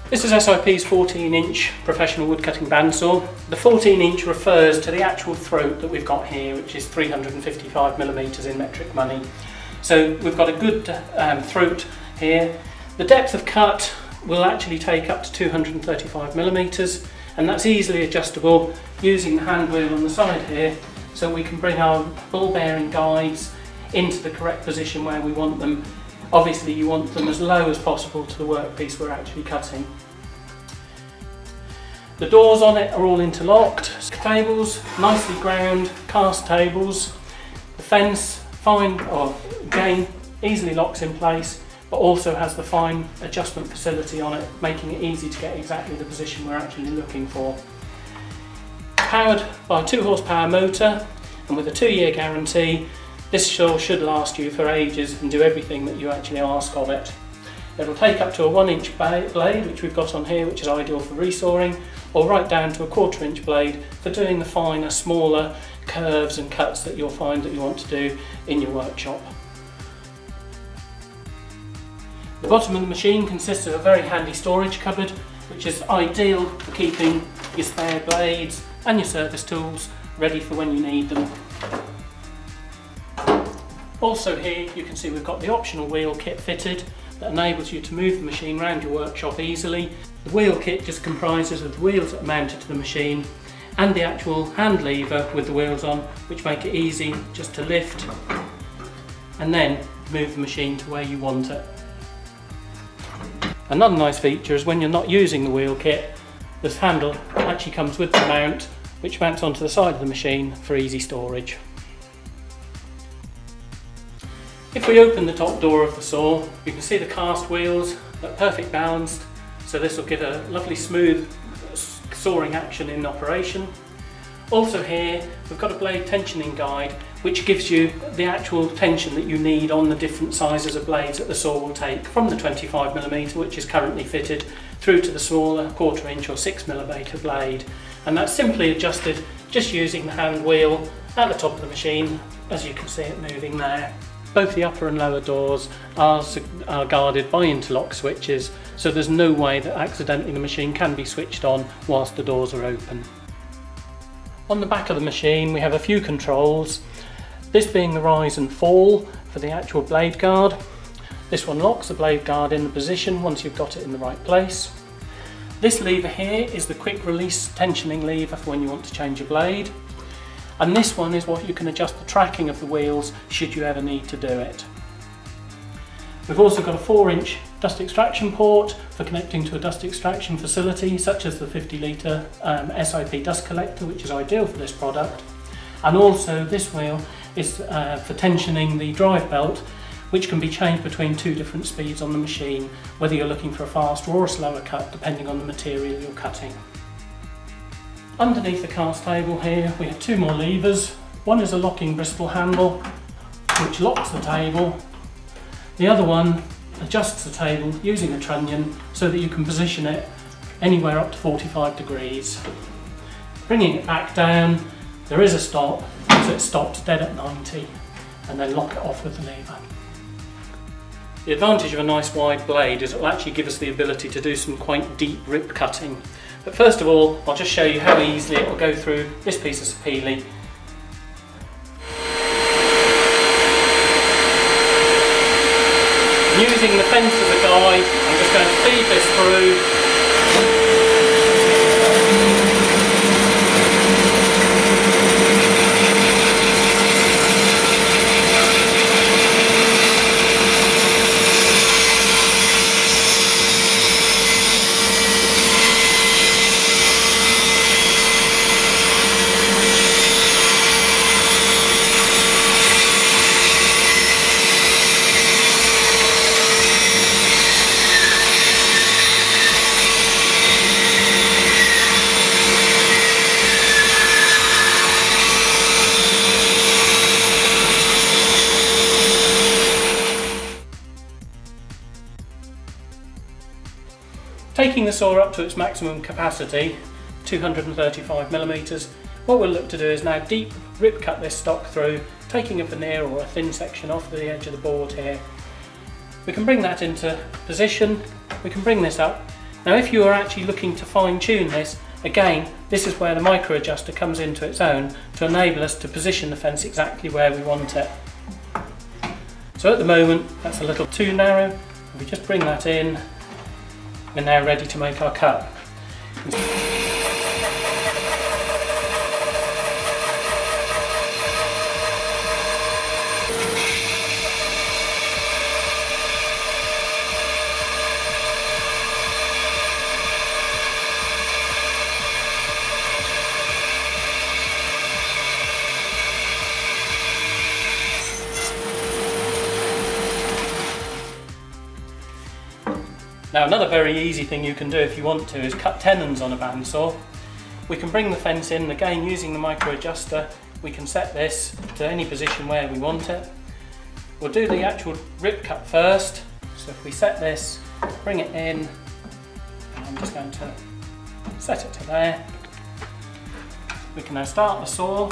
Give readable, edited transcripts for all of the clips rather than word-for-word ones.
This is SIP's 14-inch professional woodcutting bandsaw. The 14-inch refers to the actual throat that we've got here, which is 355mm in metric money. So we've got a good throat here. The depth of cut will actually take up to 235mm, and that's easily adjustable using the hand wheel on the side here, so we can bring our ball bearing guides into the correct position where we want them. Obviously you want them as low as possible to the workpiece we're actually cutting. The doors on it are all interlocked. Tables, nicely ground, cast tables. The fence, again, easily locks in place, but also has the fine adjustment facility on it, making it easy to get exactly the position we're actually looking for. Powered by a 2 horsepower motor, and with a 2-year guarantee, this saw should last you for ages and do everything that you actually ask of it. It'll take up to a 1-inch blade, which we've got on here, which is ideal for resawing, or right down to a 1/4 inch blade for doing the finer, smaller curves and cuts that you'll find that you want to do in your workshop. The bottom of the machine consists of a very handy storage cupboard, which is ideal for keeping your spare blades and your service tools ready for when you need them. Also here you can see we've got the optional wheel kit fitted that enables you to move the machine around your workshop easily. The wheel kit just comprises of the wheels that are mounted to the machine and the actual hand lever with the wheels on, which make it easy just to lift and then move the machine to where you want it. Another nice feature is when you're not using the wheel kit, this handle actually comes with the mount, which mounts onto the side of the machine for easy storage. If we open the top door of the saw, you can see the cast wheels are perfect balanced, so this will give a lovely smooth sawing action in operation. Also here we've got a blade tensioning guide which gives you the actual tension that you need on the different sizes of blades that the saw will take, from the 25mm, which is currently fitted, through to the smaller 1/4 inch or 6mm blade, and that's simply adjusted just using the hand wheel at the top of the machine, as you can see it moving there. Both the upper and lower doors are guarded by interlock switches, so there's no way that accidentally the machine can be switched on whilst the doors are open. On the back of the machine we have a few controls, this being the rise and fall for the actual blade guard. This one locks the blade guard in the position once you've got it in the right place. This lever here is the quick release tensioning lever for when you want to change a blade. And this one is what you can adjust the tracking of the wheels should you ever need to do it. We've also got a 4-inch dust extraction port for connecting to a dust extraction facility such as the 50-litre SIP dust collector, which is ideal for this product. And also this wheel is for tensioning the drive belt, which can be changed between 2 different speeds on the machine, whether you're looking for a faster or a slower cut depending on the material you're cutting. Underneath the cast table here we have 2 more levers. One is a locking Bristol handle which locks the table. The other one adjusts the table using a trunnion so that you can position it anywhere up to 45 degrees. Bringing it back down, there is a stop, so it stops dead at 90, and then lock it off with the lever. The advantage of a nice wide blade is it will actually give us the ability to do some quite deep rip cutting. But first of all, I'll just show you how easily it will go through this piece of sapele. Using the fence as a guide, I'm just going to feed this through. Taking the saw up to its maximum capacity, 235mm, what we'll look to do is now deep rip cut this stock through, taking a veneer or a thin section off the edge of the board here. We can bring that into position, we can bring this up Now if you are actually looking to fine tune this, again, this is where the micro adjuster comes into its own to enable us to position the fence exactly where we want it. So at the moment that's a little too narrow. If we just bring that in, we're now ready to make our cut. Now another very easy thing you can do if you want to is cut tenons on a bandsaw. We can bring the fence in, again using the micro adjuster, we can set this to any position where we want it. We'll do the actual rip cut first, so if we set this, bring it in, and I'm just going to set it to there. We can now start the saw.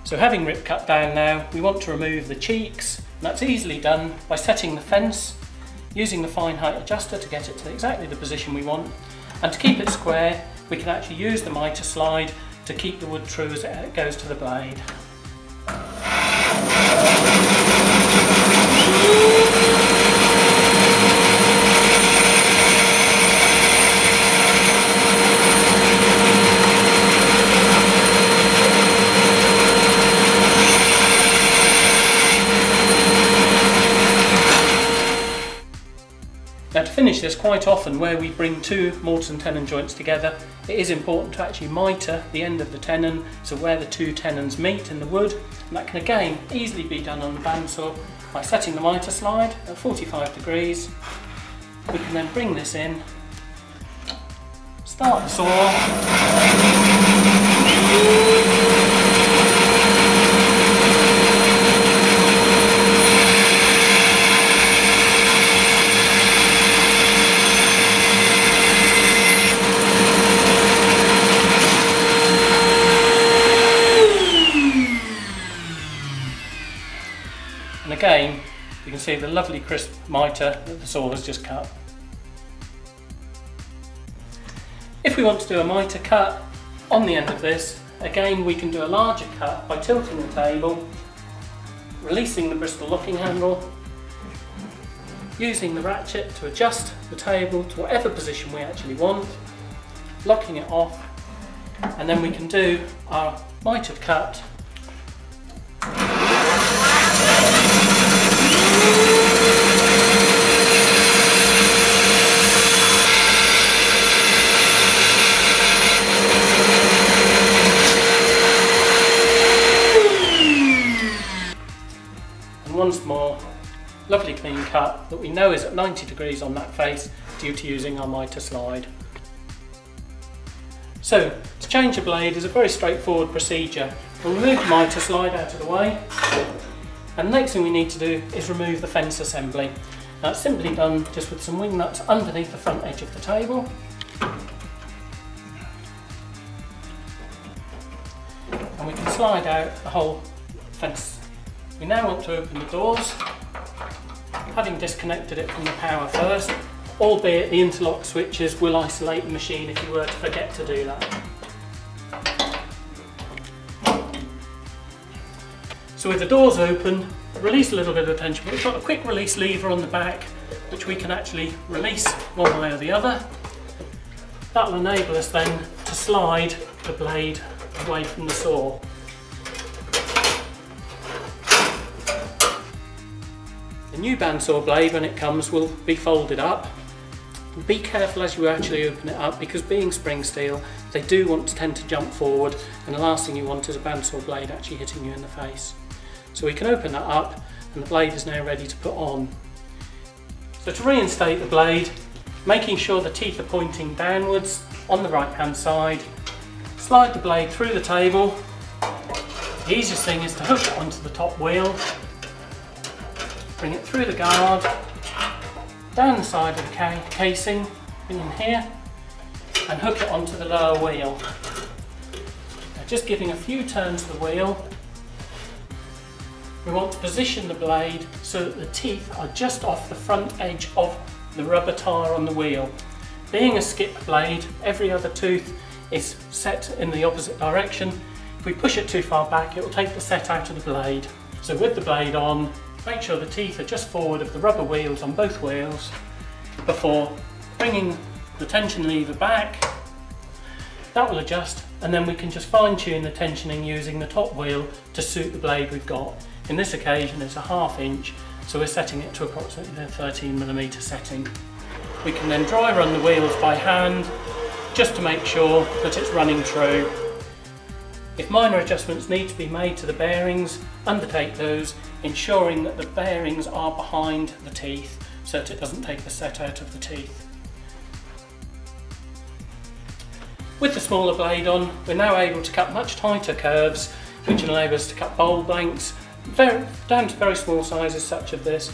So having rip cut down now, we want to remove the cheeks, and that's easily done by setting the fence, using the fine height adjuster to get it to exactly the position we want, and to keep it square we can actually use the mitre slide to keep the wood true as it goes to the blade. Now to finish this, quite often where we bring two mortise and tenon joints together, it is important to actually mitre the end of the tenon, so where the two tenons meet in the wood, and that can again easily be done on the bandsaw by setting the mitre slide at 45 degrees. We can then bring this in, start the saw, and again you can see the lovely crisp mitre that the saw has just cut. If we want to do a mitre cut on the end of this, again we can do a larger cut by tilting the table, releasing the Bristol locking handle, using the ratchet to adjust the table to whatever position we actually want, locking it off, and then we can do our mitred cut. And once more, lovely clean cut that we know is at 90 degrees on that face due to using our mitre slide. So, to change a blade is a very straightforward procedure. We'll remove the mitre slide out of the way, and the next thing we need to do is remove the fence assembly. Now it's simply done just with some wing nuts underneath the front edge of the table. And we can slide out the whole fence. We now want to open the doors, having disconnected it from the power first, albeit the interlock switches will isolate the machine if you were to forget to do that. So with the doors open, release a little bit of tension, but we've got a quick release lever on the back which we can actually release one way or the other. That will enable us then to slide the blade away from the saw. The new bandsaw blade, when it comes, will be folded up. Be careful as you actually open it up, because being spring steel, they do want to tend to jump forward, and the last thing you want is a bandsaw blade actually hitting you in the face. So we can open that up, and the blade is now ready to put on. So to reinstate the blade, making sure the teeth are pointing downwards on the right hand side. Slide the blade through the table. The easiest thing is to hook it onto the top wheel, bring it through the guard, down the side of the casing, in here, and hook it onto the lower wheel. Now, just giving a few turns to the wheel, we want to position the blade so that the teeth are just off the front edge of the rubber tyre on the wheel. Being a skip blade, every other tooth is set in the opposite direction. If we push it too far back, it will take the set out of the blade. So with the blade on, make sure the teeth are just forward of the rubber wheels on both wheels before bringing the tension lever back. That will adjust, and then we can just fine tune the tensioning using the top wheel to suit the blade we've got. In this occasion it's a 1/2 inch, so we're setting it to approximately a 13mm setting. We can then dry run the wheels by hand just to make sure that it's running true. If minor adjustments need to be made to the bearings, undertake those, ensuring that the bearings are behind the teeth so that it doesn't take the set out of the teeth. With the smaller blade on, we're now able to cut much tighter curves, which enable us to cut bowl blanks down to very small sizes such as this.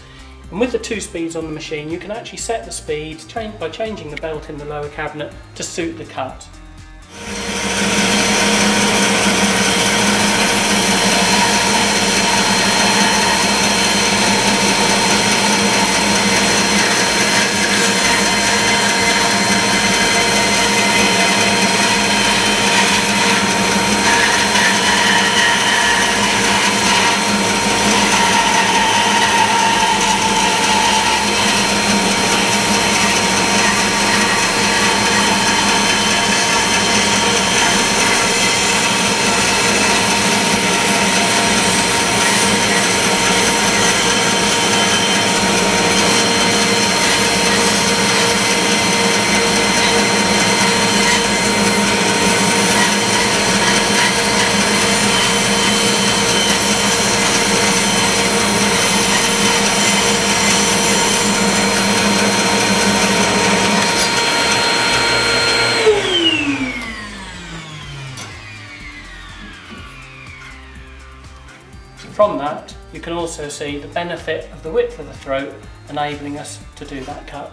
And with the 2 speeds on the machine, you can actually set the speed by changing the belt in the lower cabinet to suit the cut. From that, you can also see the benefit of the width of the throat, enabling us to do that cut